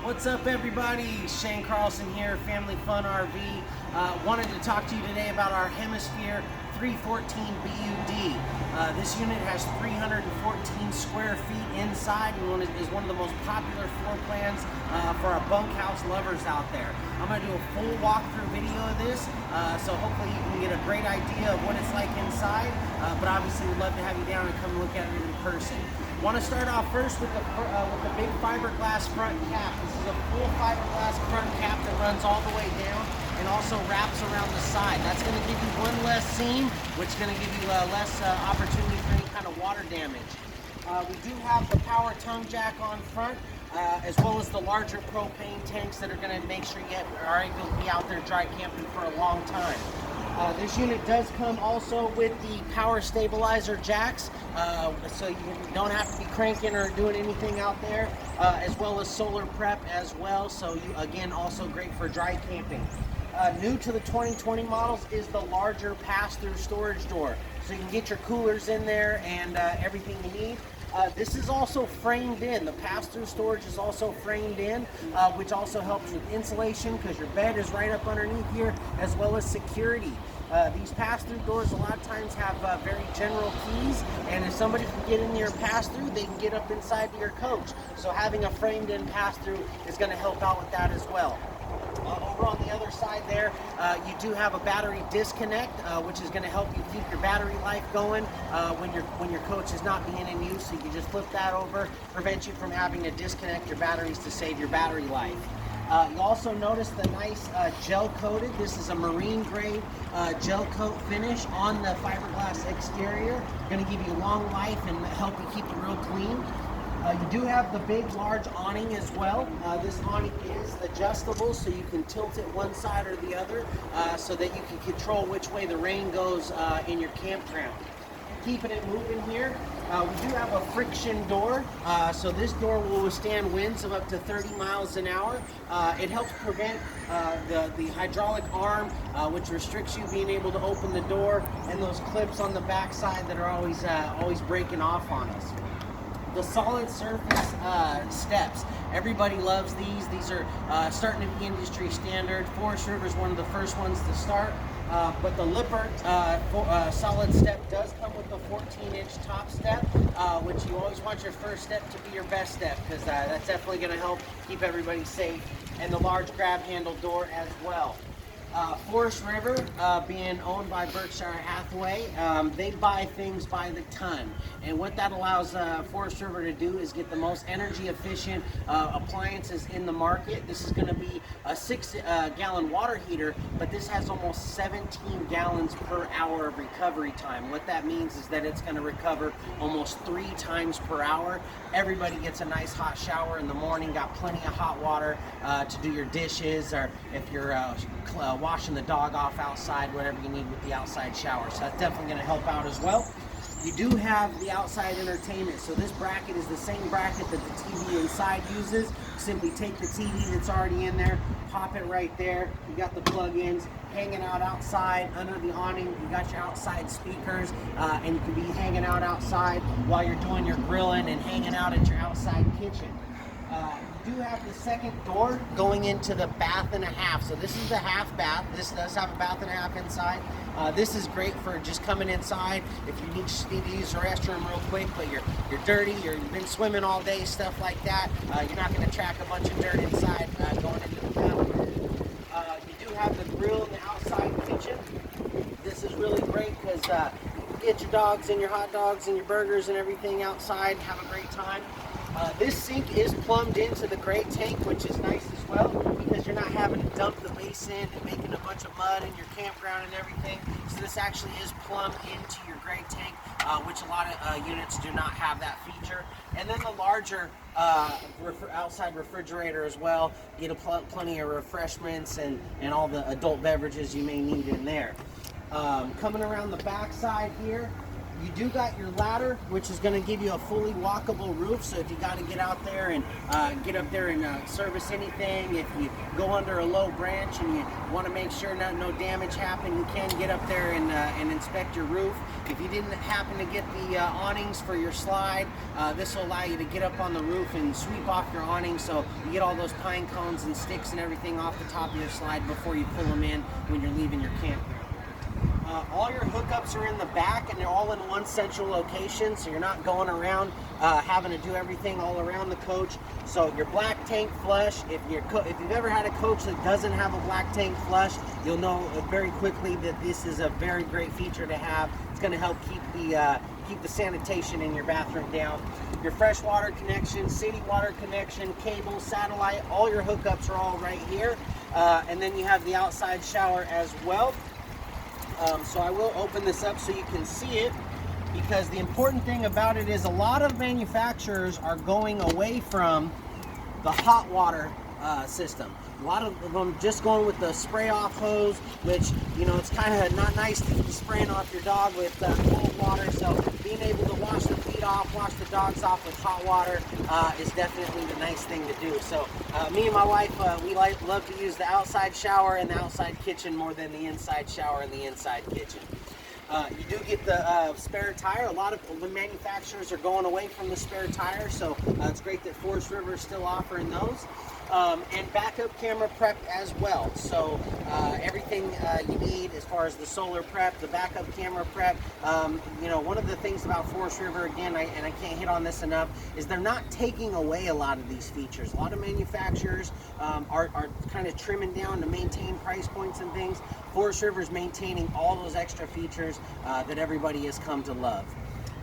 What's up, everybody? Shane Carlson here, Family Fun RV. Wanted to talk to you today about our Hemisphere 314BUD. This unit has 314 square feet inside and is one of the most popular floor plans for our bunkhouse lovers out there. I'm going to do a full walkthrough video of this, so hopefully you can get a great idea of what it's like inside, but obviously we'd love to have you down and come look at it in person. Want to start off first with the big fiberglass front cap. This is a full fiberglass front cap that runs all the way down and also wraps around the side. That's going to give you one less seam, which is going to give you less opportunity for any kind of water damage. We do have the power tongue jack on front, as well as the larger propane tanks that are going to make sure you are able to be out there dry camping for a long time. This unit does come also with the power stabilizer jacks, so you don't have to be cranking or doing anything out there, as well as solar prep as well, so again, also great for dry camping. New to the 2020 models is the larger pass-through storage door, so you can get your coolers in there and everything you need. This is also framed in. The pass-through storage is also framed in, which also helps with insulation because your bed is right up underneath here, as well as security. These pass-through doors a lot of times have very general keys, and if somebody can get in your pass-through, they can get up inside to your coach. So having a framed-in pass-through is going to help out with that as well. Over on the other side there, you do have a battery disconnect, which is going to help you keep your battery life going when your coach is not being in use. So you can just flip that over, prevent you from having to disconnect your batteries to save your battery life. You also notice the nice gel coated. This is a marine grade gel coat finish on the fiberglass exterior. Going to give you long life and help you keep it real clean. You do have the big, large awning as well. This awning is adjustable, so you can tilt it one side or the other, so that you can control which way the rain goes in your campground. Keeping it moving here, we do have a friction door, so this door will withstand winds of up to 30 miles an hour. It helps prevent the hydraulic arm, which restricts you being able to open the door, and those clips on the back side that are always breaking off on us. The solid surface steps. Everybody loves these. These are starting to be industry standard. Forest River is one of the first ones to start. But the Lippert solid step does come with a 14-inch top step, which you always want your first step to be your best step, because that's definitely going to help keep everybody safe. And the large grab handle door as well. Forest River, being owned by Berkshire Hathaway, they buy things by the ton, and what that allows Forest River to do is get the most energy efficient appliances in the market. This is going to be a 6-gallon water heater, but this has almost 17 gallons per hour of recovery time. What that means is that it's going to recover almost 3 times per hour. Everybody gets a nice hot shower in the morning, got plenty of hot water to do your dishes, or if you're washing the dog off outside, whatever you need with the outside shower. So that's definitely going to help out as well. You do have the outside entertainment. So this bracket is the same bracket that the TV inside uses. Simply take the TV that's already in there, pop it right there. You got the plug-ins hanging out outside under the awning. You got your outside speakers, and you can be hanging out outside while you're doing your grilling and hanging out at your outside kitchen. You do have the second door going into the bath and a half. So this is the half bath. This does have a bath and a half inside. This is great for just coming inside if you need to use the restroom real quick, but you're dirty, or you've been swimming all day, stuff like that. You're not going to track a bunch of dirt inside going into the bathroom. You do have the grill in the outside kitchen. This is really great because you get your dogs and your hot dogs and your burgers and everything outside and have a great time. This sink is plumbed into the gray tank, which is nice as well, because you're not having to dump the basin and making a bunch of mud in your campground and everything. So this actually is plumbed into your gray tank, which a lot of units do not have that feature. And then the larger outside refrigerator as well. You get plenty of refreshments and all the adult beverages you may need in there. Coming around the back side here, You do got your ladder, which is going to give you a fully walkable roof. So if you got to get out there and get up there and service anything, if you go under a low branch and you want to make sure no damage happen, you can get up there and inspect your roof. If you didn't happen to get the awnings for your slide, this will allow you to get up on the roof and sweep off your awning, so you get all those pine cones and sticks and everything off the top of your slide before you pull them in when you're leaving your campground. All your hookups are in the back, and they're all in one central location, so you're not going around having to do everything all around the coach. So your black tank flush, if you've ever had a coach that doesn't have a black tank flush, you'll know very quickly that this is a very great feature to have. It's going to help keep the sanitation in your bathroom down. Your freshwater connection, city water connection, cable, satellite, all your hookups are all right here. And then you have the outside shower as well. So I will open this up so you can see it, because the important thing about it is a lot of manufacturers are going away from the hot water system. A lot of them just going with the spray off hose, which, you know, it's kind of not nice to be spraying off your dog with cold water. So being able to wash the feet off, wash the dogs off with hot water is definitely the nice thing to do. So me and my wife, we love to use the outside shower and the outside kitchen more than the inside shower and the inside kitchen. You do get the spare tire. A lot of the manufacturers are going away from the spare tire, so it's great that Forest River is still offering those. And backup camera prep as well. So everything you need as far as the solar prep, the backup camera prep. You know, one of the things about Forest River, again, and I can't hit on this enough, is they're not taking away a lot of these features. A lot of manufacturers are kind of trimming down to maintain price points and things. Forest River is maintaining all those extra features that everybody has come to love.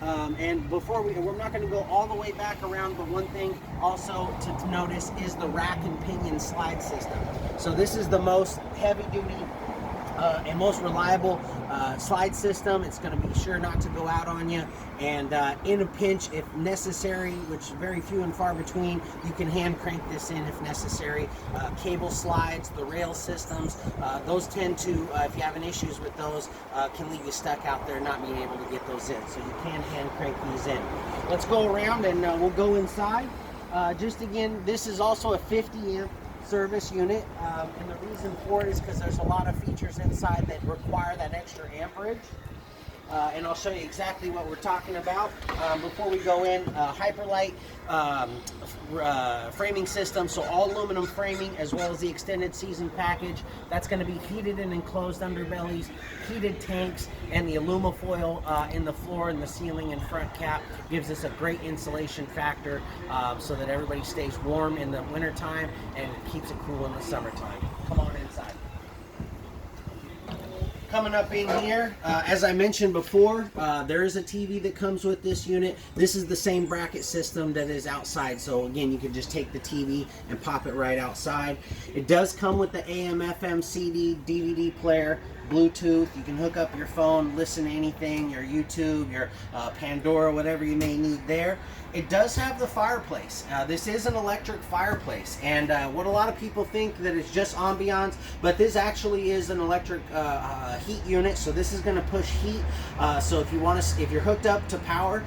And before we're not going to go all the way back around, but one thing also to notice is the rack and pinion slide system. So this is the most heavy duty and most reliable slide system. It's going to be sure not to go out on you, and in a pinch, if necessary, which is very few and far between, you can hand crank this in if necessary. Cable slides, the rail systems, those tend to, if you're having issues with those, can leave you stuck out there not being able to get those in. So you can hand crank these in. Let's go around and we'll go inside. Just again, this is also a 50 amp service unit, and the reason for it is because there's a lot of features inside that require that extra amperage. And I'll show you exactly what we're talking about. Before we go in, Hyperlight framing system, so all aluminum framing as well as the extended season package. That's going to be heated and enclosed underbellies, heated tanks, and the alumifoil in the floor and the ceiling and front cap gives us a great insulation factor so that everybody stays warm in the wintertime and keeps it cool in the summertime. Come on inside. Coming up in here, as I mentioned before, there is a TV that comes with this unit. This is the same bracket system that is outside, so again, you can just take the TV and pop it right outside. It does come with the AM, FM, CD, DVD player, Bluetooth. You can hook up your phone, listen to anything, your YouTube, your Pandora, whatever you may need there. It does have the fireplace. This is an electric fireplace, and what a lot of people think that it's just ambiance, but this actually is an electric heat unit. So this is going to push heat. So if you're hooked up to power,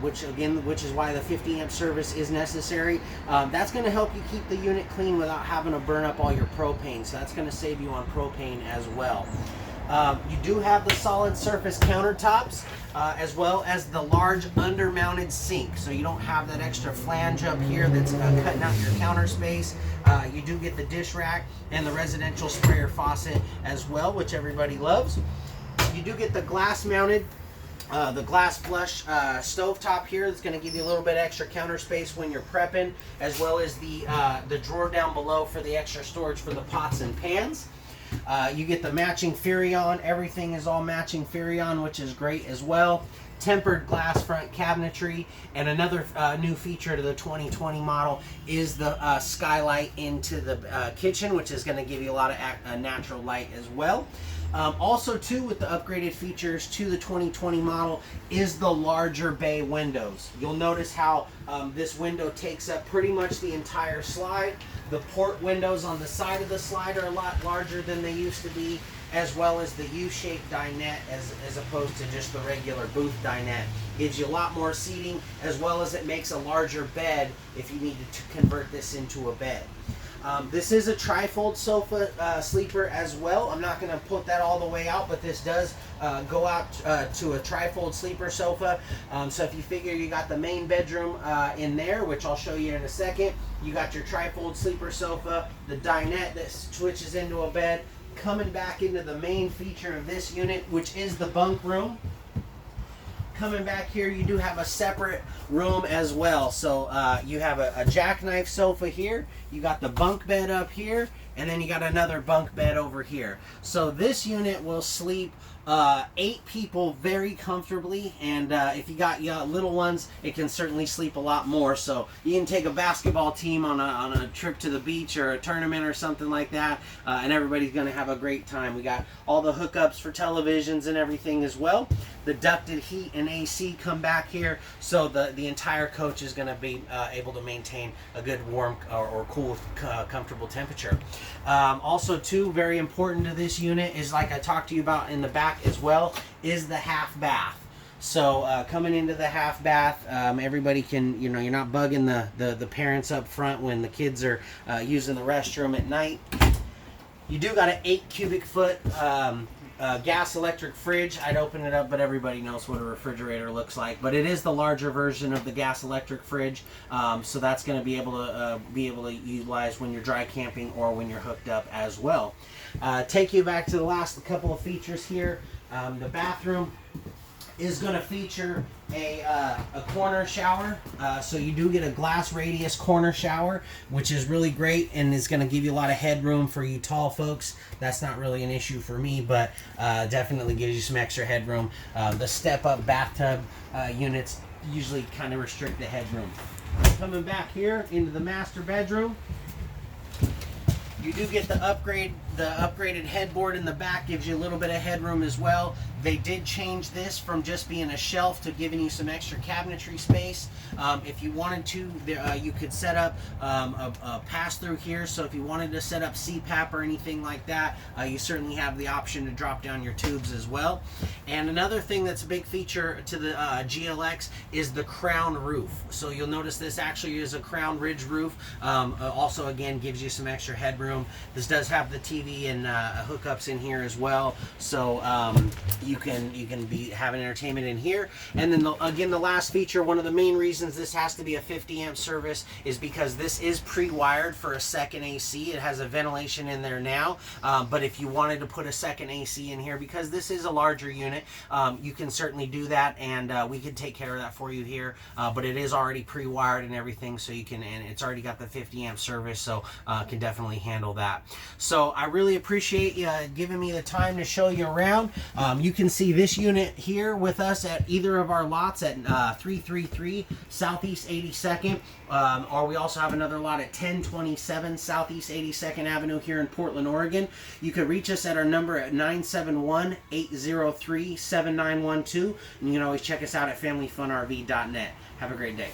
which is why the 50 amp service is necessary, that's going to help you keep the unit clean without having to burn up all your propane. So that's going to save you on propane as well. You do have the solid surface countertops, as well as the large under-mounted sink, so you don't have that extra flange up here that's cutting out your counter space. You do get the dish rack and the residential sprayer faucet as well, which everybody loves. You do get the glass-mounted, the glass flush stovetop here. That's going to give you a little bit extra counter space when you're prepping, as well as the drawer down below for the extra storage for the pots and pans. You get the matching Furrion. Everything is all matching Furrion, which is great as well. Tempered glass front cabinetry, and another new feature to the 2020 model is the skylight into the kitchen, which is going to give you a lot of natural light as well. Also too, with the upgraded features to the 2020 model is the larger bay windows. You'll notice how this window takes up pretty much the entire slide. The port windows on the side of the slide are a lot larger than they used to be, as well as the U-shaped dinette as opposed to just the regular booth dinette. Gives you a lot more seating, as well as it makes a larger bed if you needed to convert this into a bed. This is a trifold sofa sleeper as well. I'm not going to put that all the way out, but this does go out to a trifold sleeper sofa. So if you figure you got the main bedroom in there, which I'll show you in a second, you got your trifold sleeper sofa, the dinette that switches into a bed, coming back into the main feature of this unit, which is the bunk room. Coming back here, you do have a separate room as well. So you have a jackknife sofa here, you got the bunk bed up here, and then you got another bunk bed over here. So this unit will sleep 8 people very comfortably, and if you got little ones, it can certainly sleep a lot more. So you can take a basketball team on a trip to the beach or a tournament or something like that, and everybody's going to have a great time. We got all the hookups for televisions and everything as well. The ducted heat and AC come back here, so the entire coach is going to be able to maintain a good warm or cool, comfortable temperature. Also too, very important to this unit is, like I talked to you about in the back as well, is the half bath. So coming into the half bath, everybody can, you're not bugging the parents up front when the kids are using the restroom at night. You do got an 8 cubic foot gas electric fridge. I'd open it up, but everybody knows what a refrigerator looks like. But it is the larger version of the gas electric fridge, so that's going to be able to utilize when you're dry camping or when you're hooked up as well. Take you back to the last couple of features here. The bathroom is going to feature a corner shower, so you do get a glass radius corner shower, which is really great and is going to give you a lot of headroom for you tall folks. That's not really an issue for me, but definitely gives you some extra headroom. The step-up bathtub units usually kind of restrict the headroom. Coming back here into the master bedroom, you do get the upgraded headboard in the back, gives you a little bit of headroom as well. They did change this from just being a shelf to giving you some extra cabinetry space. If you wanted to, you could set up a pass-through here. So if you wanted to set up CPAP or anything like that, you certainly have the option to drop down your tubes as well. And another thing that's a big feature to the GLX is the crown roof. So you'll notice this actually is a crown ridge roof. Also, again, gives you some extra headroom. This does have the TV and hookups in here as well. So you can be having entertainment in here. And then again, the last feature, one of the main reasons this has to be a 50 amp service is because this is pre-wired for a second AC. It has a ventilation in there now, but if you wanted to put a second AC in here, because this is a larger unit, you can certainly do that, and we can take care of that for you here. But it is already pre-wired and everything, so you can, and it's already got the 50 amp service, so can definitely handle that. So I really appreciate you giving me the time to show you around. You can see this unit here with us at either of our lots at 333 Southeast 82nd, or we also have another lot at 1027 Southeast 82nd Avenue here in Portland, Oregon. You can reach us at our number at 971-803-7912, and you can always check us out at familyfunrv.net. Have a great day.